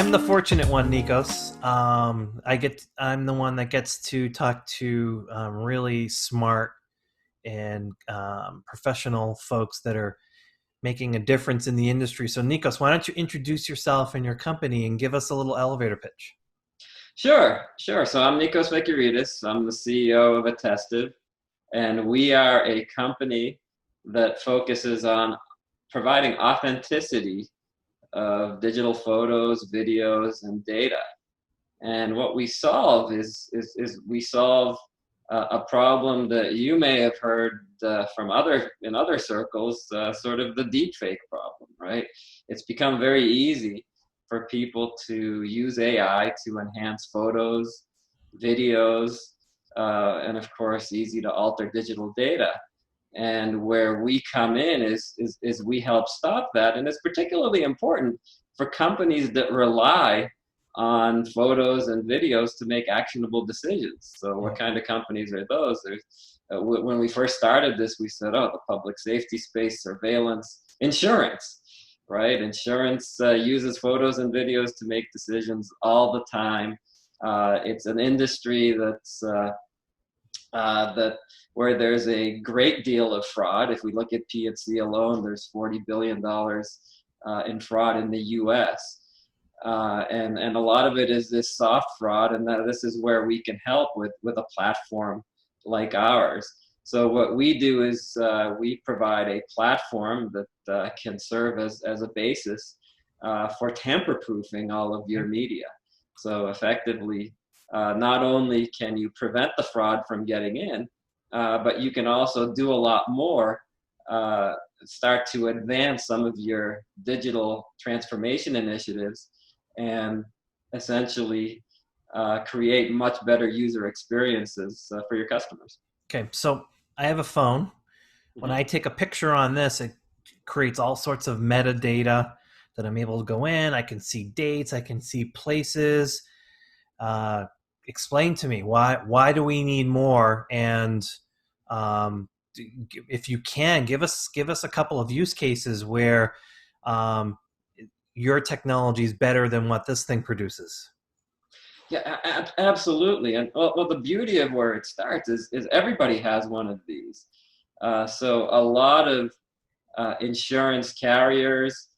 I'm the fortunate one, Nicos. I'm the one that gets to talk to really smart and professional folks that are making a difference in the industry. So, Nicos, why don't you introduce yourself and your company and give us a little elevator pitch? Sure. So I'm Nicos Vekiarides. I'm the CEO of Attestiv, and we are a company that focuses on providing authenticity of digital photos, videos, and data. And what we solve is we solve a problem that you may have heard from in other circles, sort of the deepfake problem, right? It's become very easy for people to use AI to enhance photos, videos, and of course, easy to alter digital data. And where we come in is we help stop that. And it's particularly important for companies that rely on photos and videos to make actionable decisions. So what kind of companies are those? When we first started this, we said, oh, the public safety space, surveillance, insurance, right? Insurance uses photos and videos to make decisions all the time. It's an industry that's where there's a great deal of fraud. If we look at P&C alone, there's $40 billion in fraud in the US. And a lot of it is this soft fraud, and this is where we can help with a platform like ours. So what we do is we provide a platform that can serve as a basis for tamper-proofing all of your media. So effectively, not only can you prevent the fraud from getting in, but you can also do a lot more, start to advance some of your digital transformation initiatives and essentially create much better user experiences for your customers. Okay, so I have a phone. When I take a picture on this, it creates all sorts of metadata that I'm able to go in. I can see dates, I can see places. Explain to me why do we need more? And if you can, give us a couple of use cases where your technology is better than what this thing produces. Yeah, absolutely. And well, the beauty of where it starts is everybody has one of these. So a lot of insurance carriers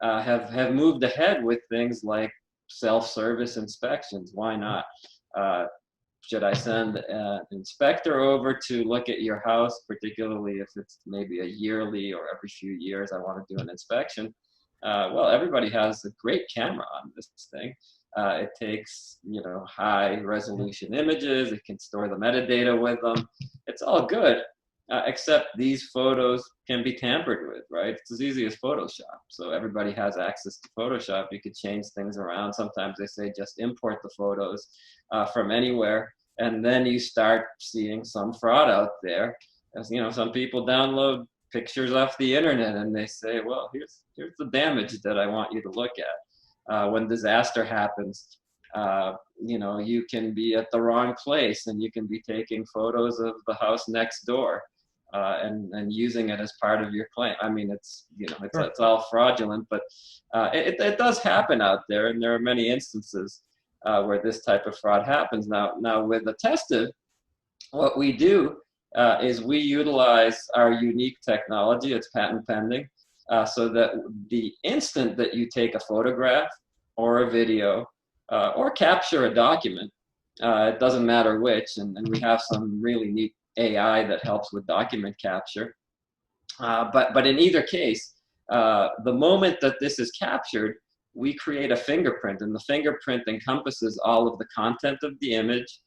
have moved ahead with things like self-service inspections. Why not? Should I send an inspector over to look at your house, particularly if it's maybe a yearly or every few years I want to do an inspection? Well, everybody has a great camera on this thing. It takes, high resolution images. It can store the metadata with them. It's all good, except these photos can be tampered with, right? It's as easy as Photoshop. So everybody has access to Photoshop. You could change things around. Sometimes they say just import the photos from anywhere. And then you start seeing some fraud out there. As some people download pictures off the internet and they say, well, here's the damage that I want you to look at. When disaster happens, you can be at the wrong place and you can be taking photos of the house next door and using it as part of your claim. I mean, it's all fraudulent, but it does happen out there, and there are many instances where this type of fraud happens. Now with Attestiv, what we do is we utilize our unique technology. It's patent pending, so that the instant that you take a photograph or a video or capture a document, it doesn't matter which, and we have some really neat AI that helps with document capture. But in either case, the moment that this is captured, we create a fingerprint, and the fingerprint encompasses all of the content of the image,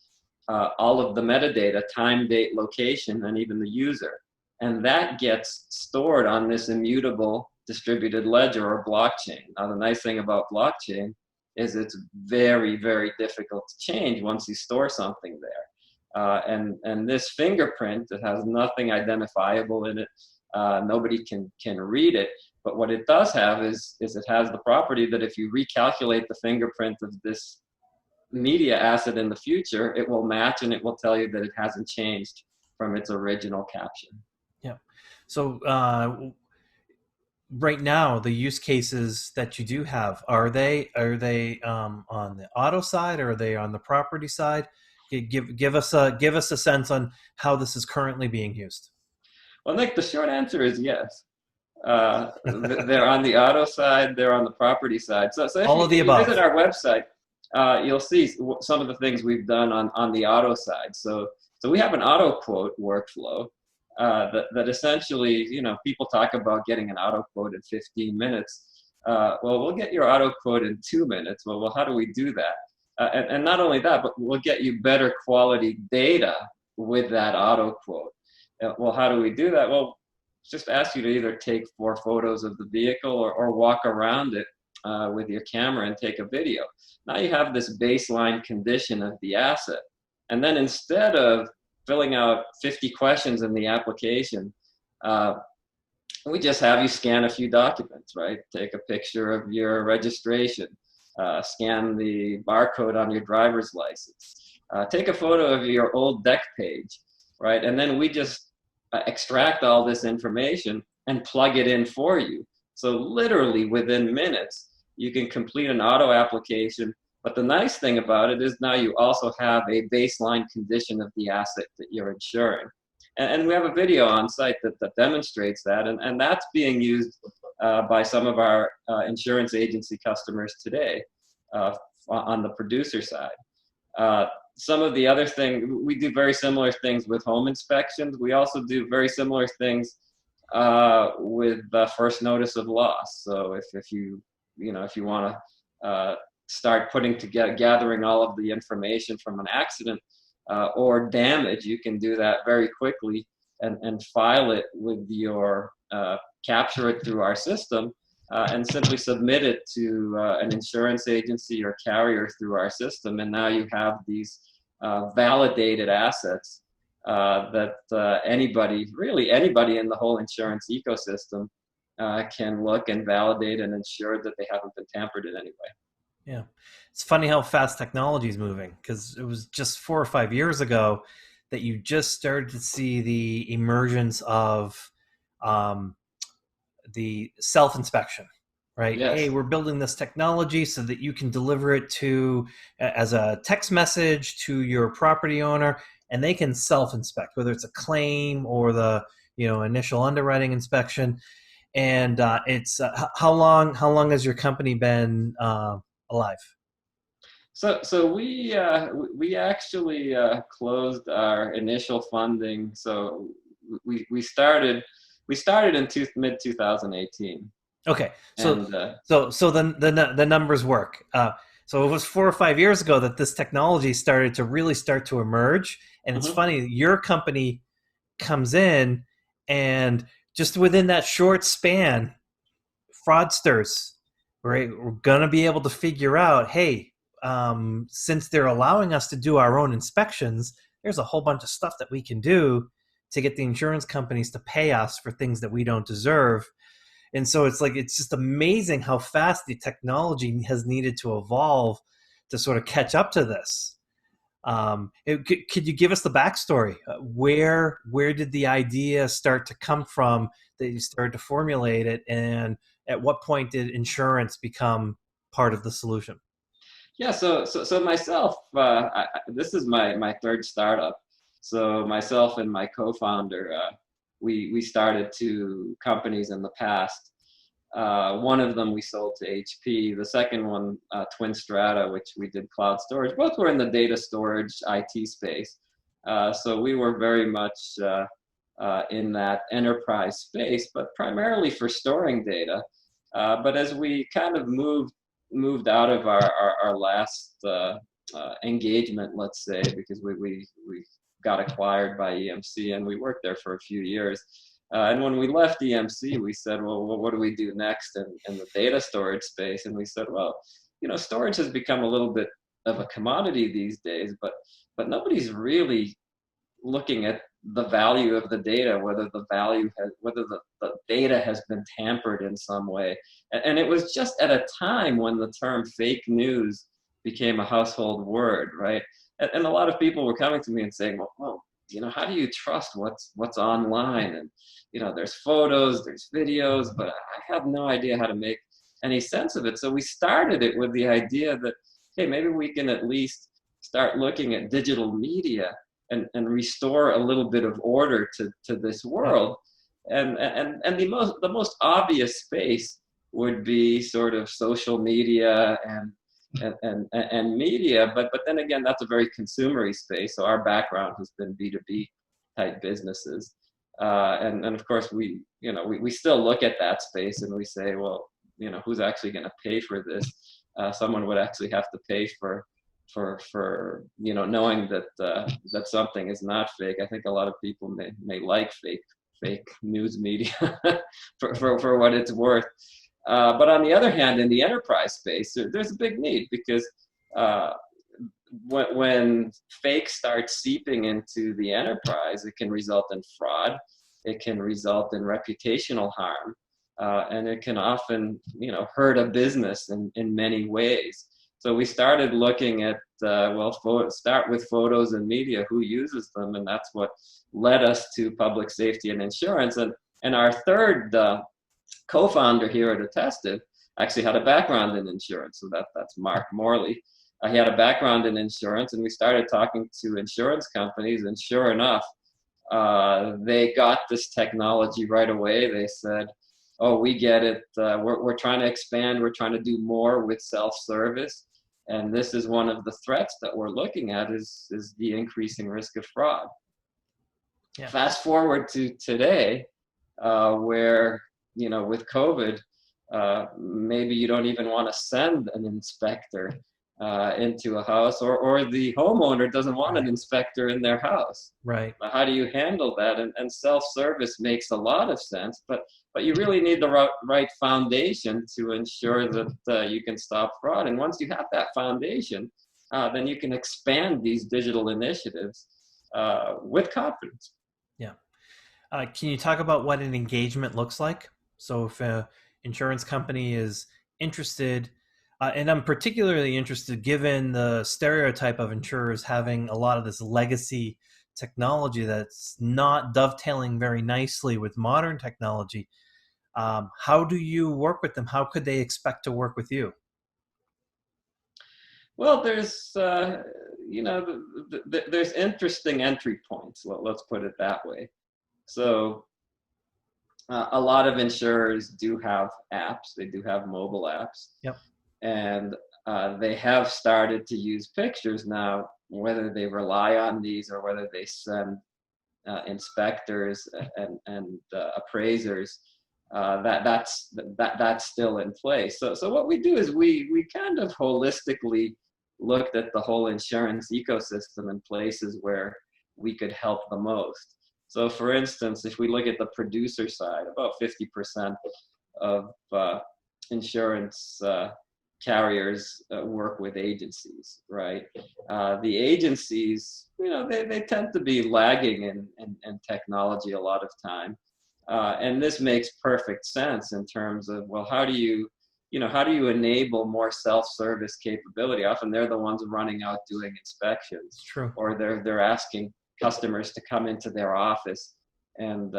all of the metadata, time, date, location, and even the user. And that gets stored on this immutable distributed ledger or blockchain. Now, the nice thing about blockchain is it's very, very difficult to change once you store something there. And this fingerprint, it has nothing identifiable in it. Nobody can read it. But what it does have is it has the property that if you recalculate the fingerprint of this media asset in the future, it will match and it will tell you that it hasn't changed from its original caption. Yeah. So right now, the use cases that you do have, are they on the auto side, or are they on the property side? Give us a sense on how this is currently being used. Well, Nick, the short answer is yes. They're on the auto side, they're on the property side. So if All you, of the if you visit above. our website, you'll see some of the things we've done on the auto side. So we have an auto quote workflow that essentially, people talk about getting an auto quote in 15 minutes. Well, we'll get your auto quote in 2 minutes. Well, how do we do that? And not only that, but we'll get you better quality data with that auto quote. Well, how do we do that? Well, just ask you to either take 4 photos of the vehicle or walk around it with your camera and take a video. Now you have this baseline condition of the asset. And then instead of filling out 50 questions in the application, we just have you scan a few documents, right? Take a picture of your registration, scan the barcode on your driver's license, take a photo of your old deck page, right? And then we just extract all this information and plug it in for you. So literally within minutes, you can complete an auto application. But the nice thing about it is now you also have a baseline condition of the asset that you're insuring. And we have a video on site that demonstrates that. And that's being used by some of our insurance agency customers today on the producer side. Some of the other things, we do very similar things with home inspections. We also do very similar things with first notice of loss. So if you want to start putting together, gathering all of the information from an accident or damage, you can do that very quickly and file it with your, capture it through our system and simply submit it to an insurance agency or carrier through our system. And now you have these validated assets that really anybody in the whole insurance ecosystem can look and validate and ensure that they haven't been tampered in any way. Yeah. It's funny how fast technology is moving, because it was just 4 or 5 years ago that you just started to see the emergence of the self-inspection, right? Yes. Hey, we're building this technology so that you can deliver it to as a text message to your property owner, and they can self-inspect, whether it's a claim or the initial underwriting inspection. And it's how long has your company been alive? So we actually closed our initial funding. So we started in mid 2018. Okay, so And so then the numbers work. So it was 4 or 5 years ago that this technology started to emerge, and it's mhm. funny, your company comes in, and just within that short span, fraudsters, right, we're gonna be able to figure out, hey, since they're allowing us to do our own inspections, there's a whole bunch of stuff that we can do to get the insurance companies to pay us for things that we don't deserve. And so it's just amazing how fast the technology has needed to evolve to sort of catch up to this. Could you give us the backstory? Where did the idea start to come from that you started to formulate it, and at what point did insurance become part of the solution? Yeah, so myself, this is my third startup. So myself and my co-founder, we started 2 companies in the past. One of them we sold to HP. The second one, Twin Strata, which we did cloud storage. Both were in the data storage IT space. So we were very much in that enterprise space, but primarily for storing data. But as we kind of moved out of our last engagement, let's say, because we got acquired by EMC, and we worked there for a few years. And when we left EMC, we said, well, what do we do next in the data storage space? And we said, well, storage has become a little bit of a commodity these days, but nobody's really looking at the value of the data, whether the data has been tampered in some way. And it was just at a time when the term fake news became a household word, right? And a lot of people were coming to me and saying, well, how do you trust what's online? And there's photos, there's videos, but I have no idea how to make any sense of it. So we started it with the idea that, hey, maybe we can at least start looking at digital media and restore a little bit of order to this world. And the most obvious space would be sort of social media and media, but then again, that's a very consumery space. So our background has been B2B type businesses, and of course we still look at that space and we say, well, who's actually going to pay for this? Someone would actually have to pay for knowing that something is not fake. I think a lot of people may like fake news media for what it's worth. But on the other hand, in the enterprise space, there's a big need, because when fake starts seeping into the enterprise, it can result in fraud, it can result in reputational harm, and it can often hurt a business in many ways. So we started looking at, start with photos and media, who uses them, and that's what led us to public safety and insurance. And our third co-founder here at Attestiv actually had a background in insurance, so that's Mark Morley. He had a background in insurance, and we started talking to insurance companies, and sure enough, they got this technology right away. They said, oh, we get it. We're trying to expand. We're trying to do more with self-service. And this is one of the threats that we're looking at is the increasing risk of fraud. Yeah. Fast forward to today, where, with COVID, maybe you don't even want to send an inspector into a house, or the homeowner doesn't want an inspector in their house. Right. How do you handle that? And self-service makes a lot of sense, but you really need the right foundation to ensure that you can stop fraud. And once you have that foundation, then you can expand these digital initiatives with confidence. Yeah. Can you talk about what an engagement looks like? So if an insurance company is interested, and I'm particularly interested given the stereotype of insurers having a lot of this legacy technology that's not dovetailing very nicely with modern technology. How do you work with them? How could they expect to work with you? Well, there's there's interesting entry points. Let's put it that way. So a lot of insurers do have apps. They do have mobile apps. Yep. And they have started to use pictures now. Whether they rely on these or whether they send inspectors and appraisers, that's still in place. So what we do is we kind of holistically looked at the whole insurance ecosystem in places where we could help the most. So for instance, if we look at the producer side, about 50% of insurance carriers work with agencies, right? The agencies, they tend to be lagging in technology a lot of time. And this makes perfect sense in terms of, well, how do you enable more self-service capability? Often they're the ones running out doing inspections. True. Or they're asking customers to come into their office and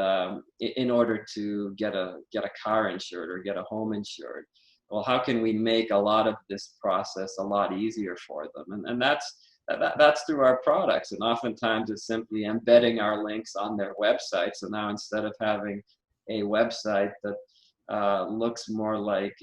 in order to get a car insured or get a home insured. Well, how can we make a lot of this process a lot easier for them? And that's through our products. And oftentimes it's simply embedding our links on their website. So now instead of having a website that looks more like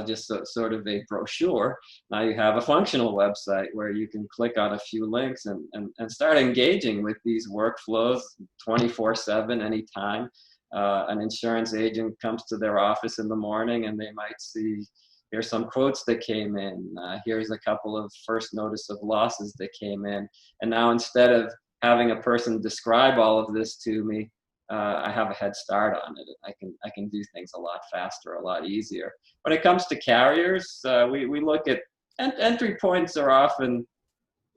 just sort of a brochure, now you have a functional website where you can click on a few links and start engaging with these workflows 24/7 anytime. An insurance agent comes to their office in the morning and they might see, here's some quotes that came in, here's a couple of first notice of losses that came in. And now instead of having a person describe all of this to me, I have a head start on it. I can do things a lot faster, a lot easier. When it comes to carriers, we look at entry points are often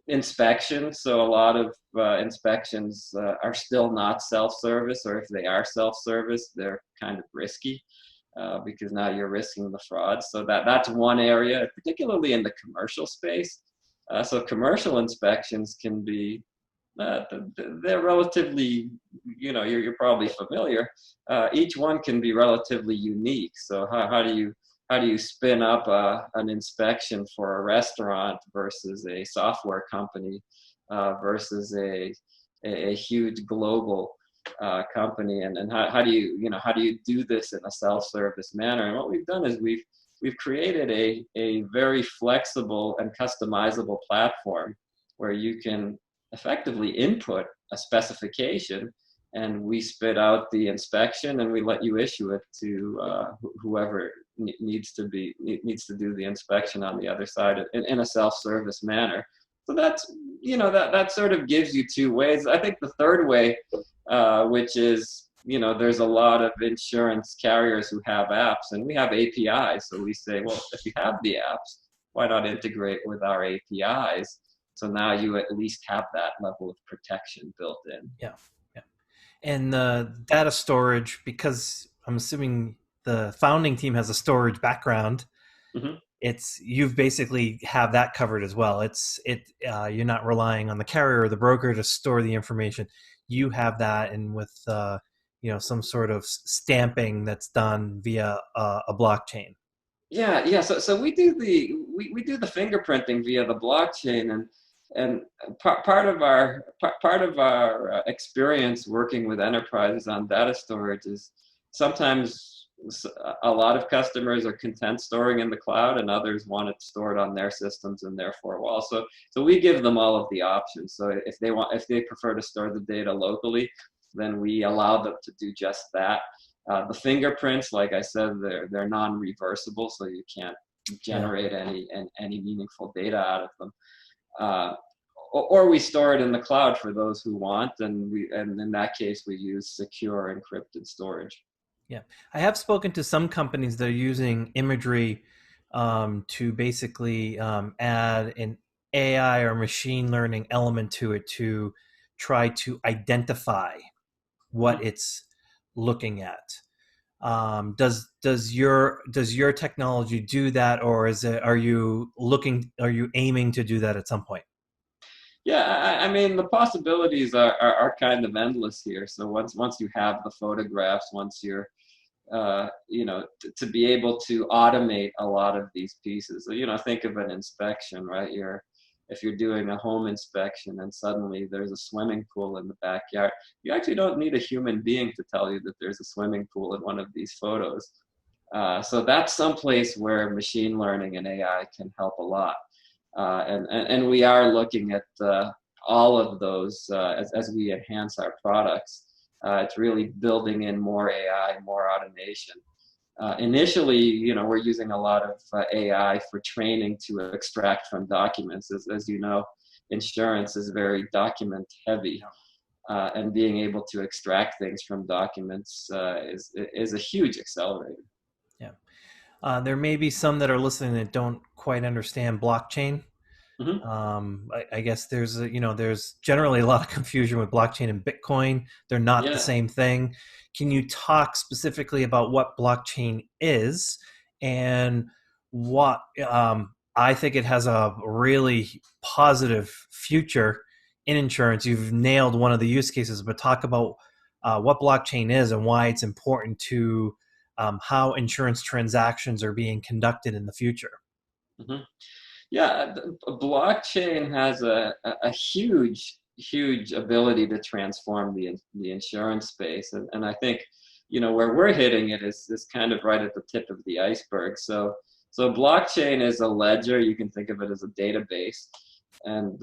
inspections. So a lot of inspections are still not self-service, or if they are self-service, they're kind of risky because now you're risking the fraud. So that's one area, particularly in the commercial space. So commercial inspections can be they're relatively, you're probably familiar. Each one can be relatively unique. So how do you spin up an inspection for a restaurant versus a software company versus a huge global company, and how do how do you do this in a self-service manner? And what we've done is we've created a very flexible and customizable platform where you can effectively input a specification, and we spit out the inspection, and we let you issue it to whoever needs to do the inspection on the other side in a self-service manner. So that's, that sort of gives you two ways. I think the third way, which is, there's a lot of insurance carriers who have apps, and we have APIs. So we say, well, if you have the apps, why not integrate with our APIs? So now you at least have that level of protection built in. Yeah, yeah. And the data storage, because I'm assuming the founding team has a storage background, Mm-hmm. you've basically have that covered as well. You're not relying on the carrier or the broker to store the information. You have that, and with some sort of stamping that's done via a blockchain. Yeah. So we do the fingerprinting via the blockchain, and part of our experience working with enterprises on data storage is sometimes a lot of customers are content storing in the cloud, and others want it stored on their systems and their four walls. So we give them all of the options. So if they prefer to store the data locally, then we allow them to do just that. The fingerprints, like I said, they're non-reversible, so you can't generate any meaningful data out of them. Or we store it in the cloud for those who want, and in that case we use secure encrypted storage. Yeah, I have spoken to some companies that are using Imagery to basically add an AI or machine learning element to it to try to identify what it's looking at. Does your technology do that, or are you aiming to do that at some point? Yeah, I mean, the possibilities are kind of endless here. So once you have the photographs, once you're to be able to automate a lot of these pieces. So, think of an inspection, right? If you're doing a home inspection and suddenly there's a swimming pool in the backyard, you actually don't need a human being to tell you that there's a swimming pool in one of these photos. So that's someplace where machine learning and AI can help a lot. And we are looking at all of those as we enhance our products. It's really building in more AI, more automation. Initially, we're using a lot of AI for training to extract from documents. As you know, insurance is very document heavy, and being able to extract things from documents is a huge accelerator. Yeah. There may be some that are listening that don't quite understand blockchain. Mm-hmm. I guess there's generally a lot of confusion with blockchain and Bitcoin. They're not the same thing. Can you talk specifically about what blockchain is and what I think it has a really positive future in insurance? You've nailed one of the use cases, but talk about what blockchain is and why it's important to how insurance transactions are being conducted in the future. Mm-hmm. Yeah, blockchain has a huge ability to transform the insurance space, and I think where we're hitting it is kind of right at the tip of the iceberg. So blockchain is a ledger. You can think of it as a database, and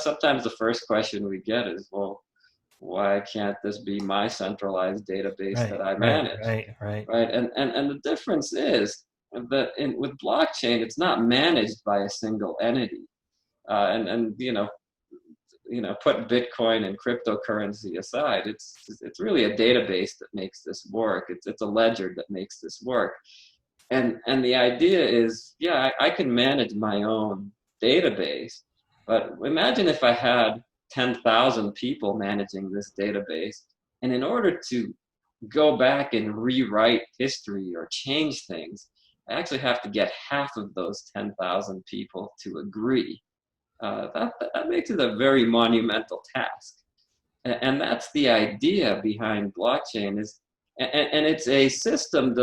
sometimes the first question we get is, well, why can't this be my centralized database that I manage? Right. And the difference is that with blockchain, it's not managed by a single entity. Put Bitcoin and cryptocurrency aside, it's really a database that makes this work. It's a ledger that makes this work. And the idea is, I can manage my own database, but imagine if I had 10,000 people managing this database, and in order to go back and rewrite history or change things, I actually have to get half of those 10,000 people to agree. that makes it a very monumental task. And that's the idea behind blockchain is, and it's a system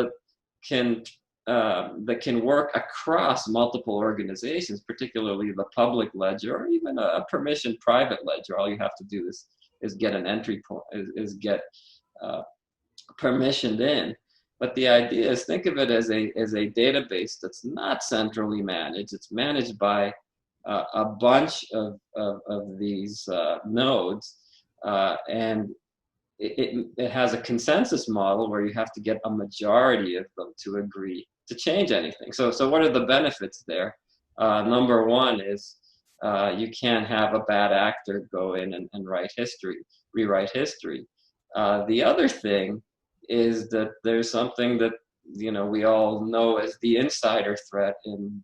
can that can work across multiple organizations, particularly the public ledger or even a permissioned private ledger. All you have to do is get an entry point, is get permissioned in. But the idea is, think of it as a database that's not centrally managed. It's managed by a bunch of these nodes, and it has a consensus model where you have to get a majority of them to agree to change anything. So what are the benefits there? Number one is you can't have a bad actor go in and rewrite history. The other thing is that there's something that we all know as the insider threat in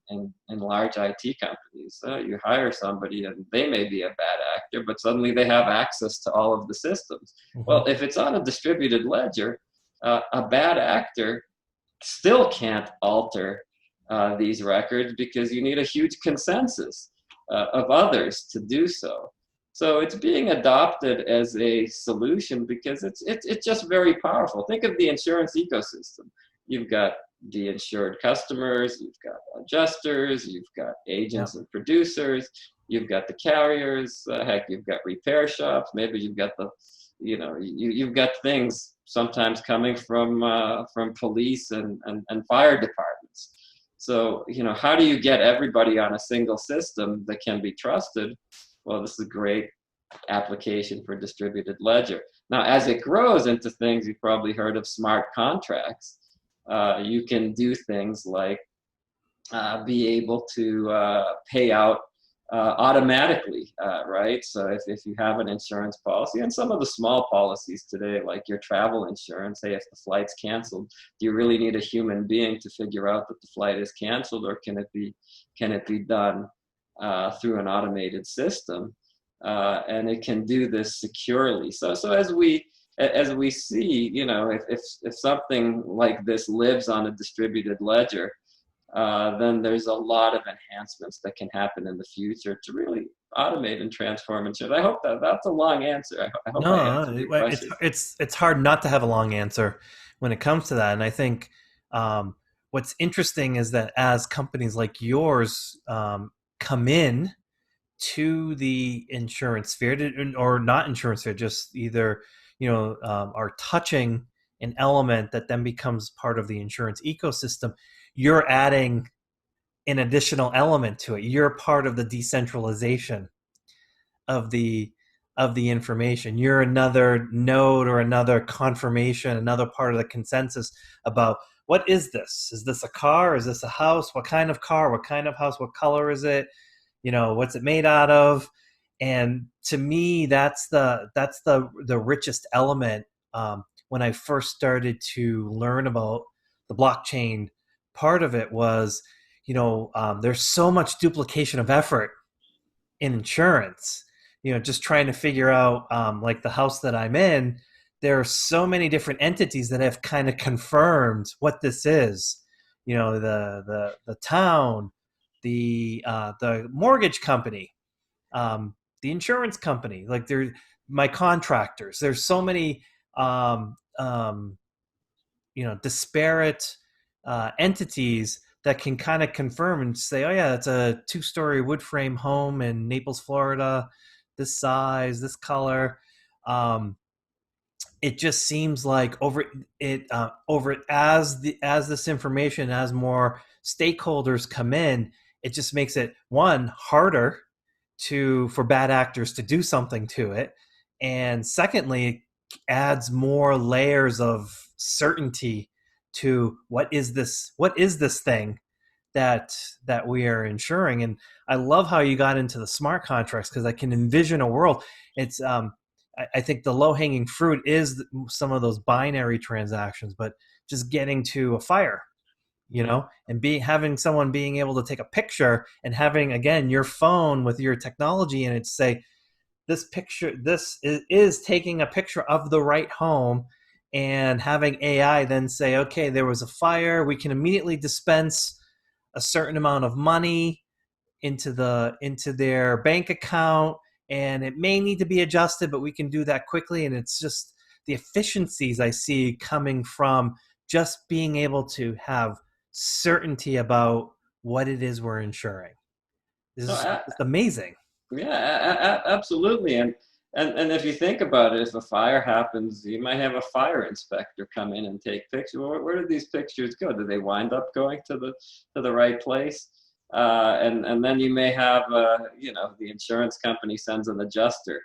large IT companies. You hire somebody and they may be a bad actor, but suddenly they have access to all of the systems. Mm-hmm. Well, if it's on a distributed ledger, a bad actor still can't alter these records because you need a huge consensus of others to do so. So it's being adopted as a solution because it's just very powerful. Think of the insurance ecosystem. You've got the insured customers, you've got adjusters, you've got agents and producers, you've got the carriers, heck, you've got repair shops, maybe you've got you've got things sometimes coming from police and fire departments. So, how do you get everybody on a single system that can be trusted? Well, this is a great application for distributed ledger. Now, as it grows into things, you've probably heard of smart contracts. You can do things like be able to pay out automatically, right? So if you have an insurance policy, and some of the small policies today, like your travel insurance, hey, if the flight's canceled, do you really need a human being to figure out that the flight is canceled, or can it be done through an automated system? And it can do this securely. So as we see, if something like this lives on a distributed ledger, then there's a lot of enhancements that can happen in the future to really automate and transform insurance. I hope that's a long answer. I hope I answered your question. It's hard not to have a long answer when it comes to that. And I think what's interesting is that as companies like yours come in to the insurance sphere, or not insurance sphere, just either are touching an element that then becomes part of the insurance ecosystem, you're adding an additional element to it. You're part of the decentralization of the information. You're another node or another confirmation, another part of the consensus about what is this? Is this a car? Is this a house? What kind of car? What kind of house? What color is it? What's it made out of? And to me, that's the richest element. When I first started to learn about the blockchain, part of it was, there's so much duplication of effort in insurance. Just trying to figure out, like the house that I'm in, there are so many different entities that have kind of confirmed what this is. The town, the mortgage company, the insurance company, like they're my contractors. There's so many disparate entities that can kind of confirm and say, oh yeah, it's a 2-story wood frame home in Naples, Florida, this size, this color. It just seems like as this information, as more stakeholders come in, it just makes it, one, harder for bad actors to do something to it, and secondly, it adds more layers of certainty to what is this thing that we are insuring. And I love how you got into the smart contracts, because I can envision a world. It's I think the low-hanging fruit is some of those binary transactions, but just getting to a fire, and having someone being able to take a picture, and having, again, your phone with your technology in it say, this is taking a picture of the right home, and having AI then say, okay, there was a fire, we can immediately dispense a certain amount of money, into their bank account, and it may need to be adjusted, but we can do that quickly. And it's just the efficiencies I see coming from just being able to have certainty about what it is we're insuring. This No, is it's amazing. yeah, absolutely. And if you think about it, if a fire happens, you might have a fire inspector come in and take pictures. Where do these pictures go? Do they wind up going to the right place? And then you may have the insurance company sends an adjuster,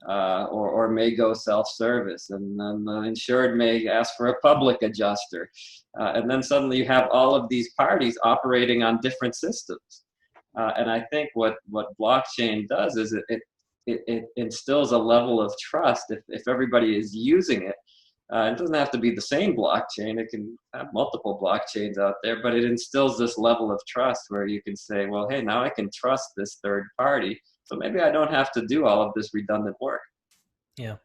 or may go self-service, and then the insured may ask for a public adjuster, and then suddenly you have all of these parties operating on different systems. And I think what blockchain does is it instills a level of trust if everybody is using it. It doesn't have to be the same blockchain. It can have multiple blockchains out there, but it instills this level of trust where you can say, well, hey, now I can trust this third party. So maybe I don't have to do all of this redundant work. Yeah.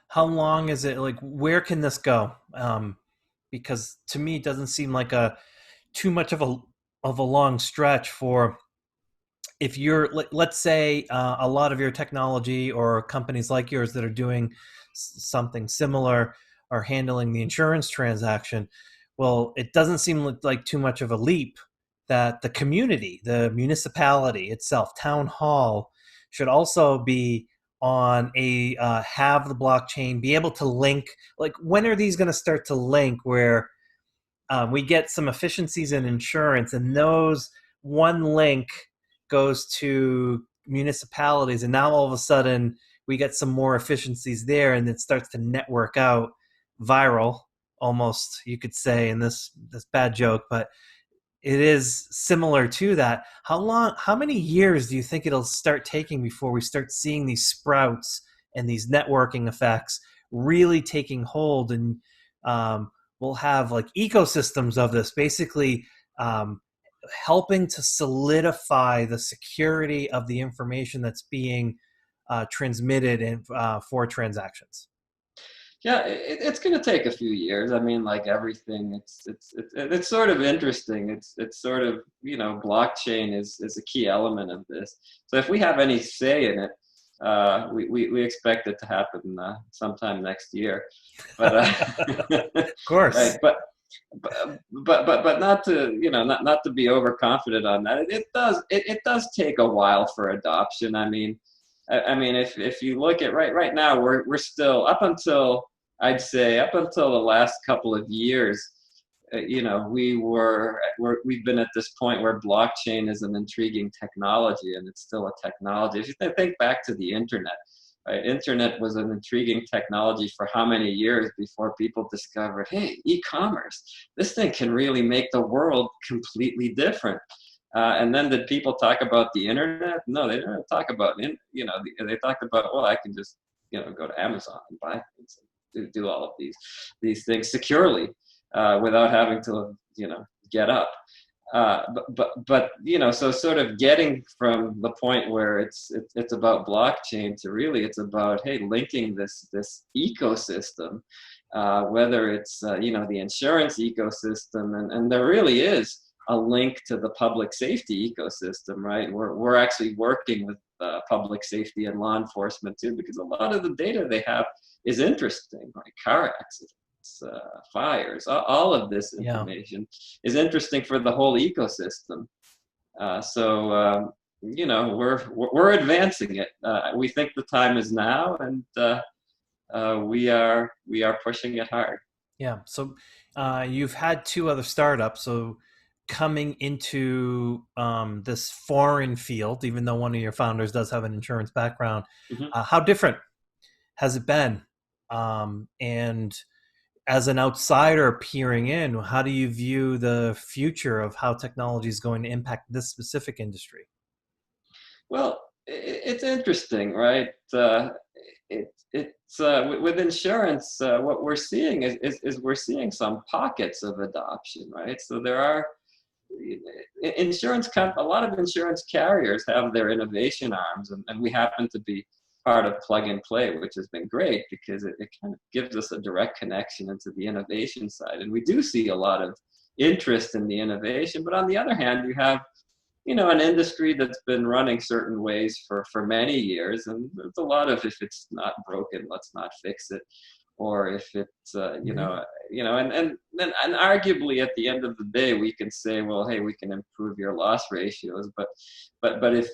How long is it? Like, where can this go? Because to me, it doesn't seem like too much of a long stretch for, if you're, let's say, a lot of your technology or companies like yours that are doing something similar are handling the insurance transaction. Well, it doesn't seem like too much of a leap that the community, the municipality itself, town hall, should also be on have the blockchain, be able to link. Like, when are these going to start to link where we get some efficiencies in insurance, and those one link goes to municipalities, and now all of a sudden we get some more efficiencies there, and it starts to network out viral, almost, you could say, in this bad joke, but it is similar to that. How many years do you think it'll start taking before we start seeing these sprouts and these networking effects really taking hold, and we'll have like ecosystems of this, basically helping to solidify the security of the information that's being transmitted for transactions? Yeah, it's going to take a few years. I mean, like everything, it's sort of interesting. It's sort of, blockchain is a key element of this. So if we have any say in it, we expect it to happen sometime next year. But of course, right, but not to not to be overconfident on that. It does take a while for adoption. I mean, if you look at right now, we're still up until the last couple of years, we've been at this point where blockchain is an intriguing technology, and it's still a technology. If you think back to the internet, right? Internet was an intriguing technology for how many years before people discovered, hey, e-commerce, this thing can really make the world completely different. And then did people talk about the internet? No, they didn't talk about it. They talked about, well, I can just go to Amazon and buy things and do all of these things securely without having to get up. But so sort of getting from the point where it's about blockchain to really it's about, hey, linking this ecosystem, whether it's the insurance ecosystem, and there really is a link to the public safety ecosystem, right? We're actually working with public safety and law enforcement too, because a lot of the data they have is interesting, like car accidents, fires, all of this information is interesting for the whole ecosystem. So we're advancing it. We think the time is now, and we are pushing it hard. Yeah. So you've had two other startups. So coming into this foreign field, even though one of your founders does have an insurance background, how different has it been? And as an outsider peering in, how do you view the future of how technology is going to impact this specific industry? Well, it's interesting, right? It's with insurance, what we're seeing is we're seeing some pockets of adoption, right? So there are a lot of insurance carriers have their innovation arms, and we happen to be part of Plug and Play, which has been great because it kind of gives us a direct connection into the innovation side. And we do see a lot of interest in the innovation, but on the other hand, you have an industry that's been running certain ways for many years, and there's a lot of, if it's not broken, let's not fix it, or if it's and arguably at the end of the day we can say, well, hey, we can improve your loss ratios, but if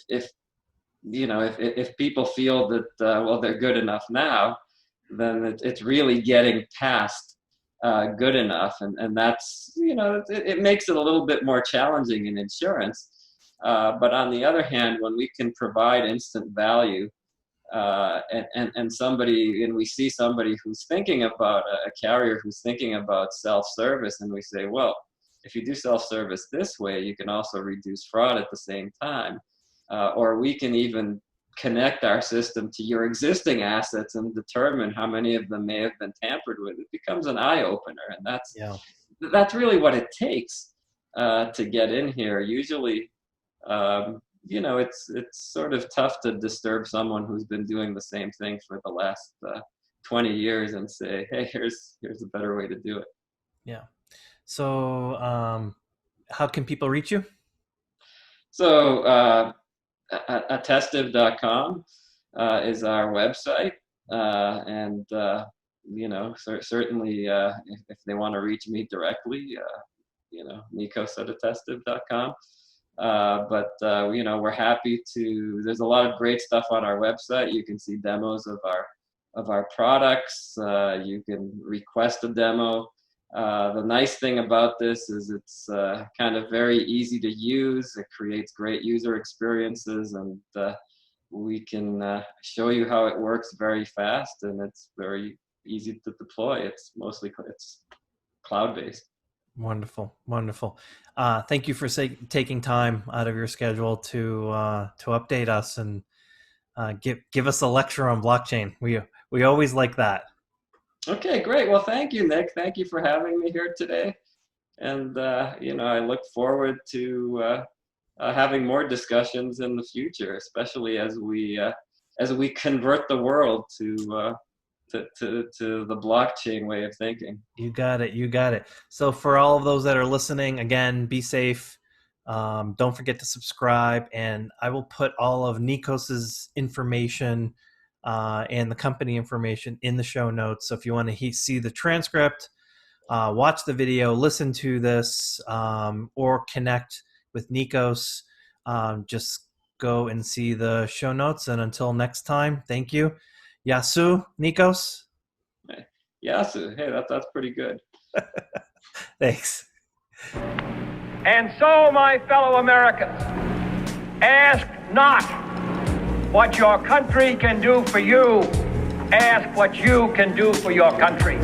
people feel that well, they're good enough now, then it's really getting past good enough, and that's it makes it a little bit more challenging in insurance. But on the other hand, when we can provide instant value, and we see somebody who's thinking about a carrier who's thinking about self-service, and we say, well, if you do self-service this way, you can also reduce fraud at the same time, or we can even connect our system to your existing assets and determine how many of them may have been tampered with. It becomes an eye-opener, and that's really what it takes to get in here. Usually, it's sort of tough to disturb someone who's been doing the same thing for the last 20 years and say, hey, here's a better way to do it. Yeah. So how can people reach you? So Attestiv.com is our website, and certainly if they want to reach me directly, Nicos at Attestiv.com. But we're happy to. There's a lot of great stuff on our website. You can see demos of our products. You can request a demo. The nice thing about this is it's kind of very easy to use. It creates great user experiences, and we can show you how it works very fast, and it's very easy to deploy. It's cloud-based. Wonderful. Thank you for taking time out of your schedule to update us and give us a lecture on blockchain. We always like that. Okay, great. Well, thank you, Nick. Thank you for having me here today. And I look forward to having more discussions in the future, especially as we convert the world to the blockchain way of thinking. You got it. So for all of those that are listening, again, be safe. Don't forget to subscribe, and I will put all of Nicos's information and the company information in the show notes. So if you want to see the transcript, watch the video, listen to this, or connect with Nicos, just go and see the show notes. And until next time, thank you. Yasu, Nicos? Yasu. Hey, that's pretty good. Thanks. And so, my fellow Americans, ask not what your country can do for you. Ask what you can do for your country.